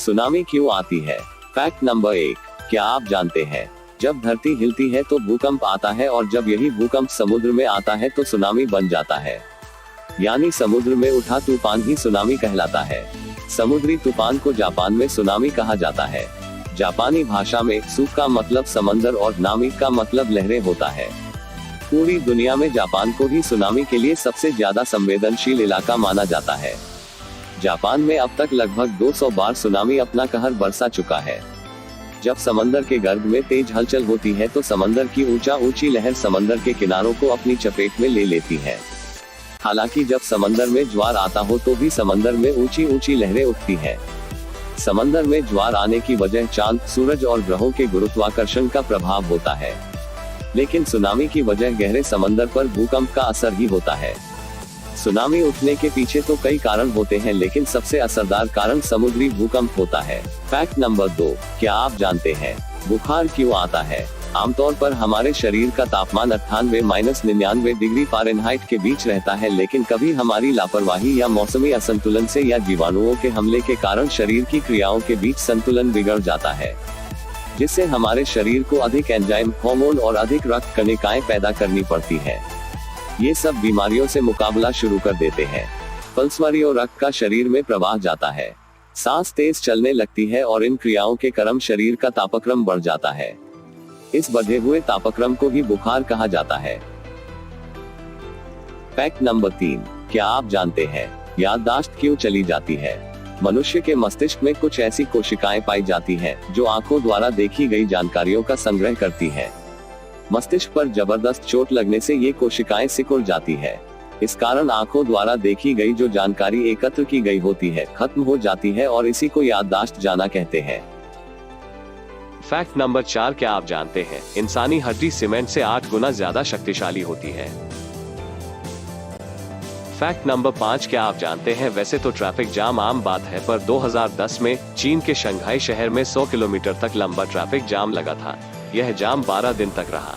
Tsunami क्यों आती है? फैक्ट नंबर 1, क्या आप जानते हैं जब धरती हिलती है तो भूकंप आता है और जब यही भूकंप समुद्र में आता है तो सुनामी बन जाता है। यानी समुद्र में उठा तूफान ही सुनामी कहलाता है। समुद्री तूफान को जापान में सुनामी कहा जाता है। जापानी भाषा में सु का मतलब समंदर और नामी का मतलब लहरें होता है। पूरी दुनिया में जापान को ही सुनामी के लिए सबसे ज्यादा संवेदनशील इलाका माना जाता है। जापान में अब तक लगभग 200 बार सुनामी अपना कहर बरसा चुका है। जब समंदर के गर्भ में तेज हलचल होती है तो समंदर की ऊंची लहर समंदर के किनारों को अपनी चपेट में ले लेती है। हालांकि जब समंदर में ज्वार आता हो तो भी समंदर में ऊंची लहरें उठती है। समंदर में ज्वार आने की वजह चांद, सूरज और ग्रहों के गुरुत्वाकर्षण का प्रभाव होता है, लेकिन सुनामी की वजह गहरे समंदर पर भूकंप का असर ही होता है। सुनामी उठने के पीछे तो कई कारण होते हैं, लेकिन सबसे असरदार कारण समुद्री भूकंप होता है। फैक्ट नंबर 2, क्या आप जानते हैं बुखार क्यों आता है? आमतौर पर हमारे शरीर का तापमान 98-99 डिग्री फ़ारेनहाइट के बीच रहता है, लेकिन कभी हमारी लापरवाही या मौसमी असंतुलन से या जीवाणुओं के हमले के कारण शरीर की क्रियाओं के बीच संतुलन बिगड़ जाता है, जिससे हमारे शरीर को अधिक एंजाइम, हार्मोन और अधिक रक्त कणिकाएं पैदा करनी पड़ती है। ये सब बीमारियों से मुकाबला शुरू कर देते हैं। फलस्वरूप रक्त का शरीर में प्रवाह जाता है, सांस तेज चलने लगती है और इन क्रियाओं के क्रम शरीर का तापक्रम बढ़ जाता है। इस बढ़े हुए तापक्रम को ही बुखार कहा जाता है। फैक्ट नंबर 3, क्या आप जानते हैं याददाश्त क्यों चली जाती है? मनुष्य के मस्तिष्क में कुछ ऐसी कोशिकाएं पाई जाती हैं जो आंखों द्वारा देखी गई जानकारियों का संग्रह करती हैं। मस्तिष्क पर जबरदस्त चोट लगने से ये कोशिकाएं सिकुड़ जाती है। इस कारण आंखों द्वारा देखी गई जो जानकारी एकत्र की गई होती है खत्म हो जाती है और इसी को याददाश्त जाना कहते हैं। फैक्ट नंबर 4, क्या आप जानते हैं इंसानी हड्डी सीमेंट से 8 गुना ज्यादा शक्तिशाली होती है? फैक्ट नंबर 5, क्या आप जानते हैं वैसे तो ट्रैफिक जाम आम बात है, पर 2010 में चीन के शंघाई शहर में 100 किलोमीटर तक लंबा ट्रैफिक जाम लगा था। यह जाम 12 दिन तक रहा।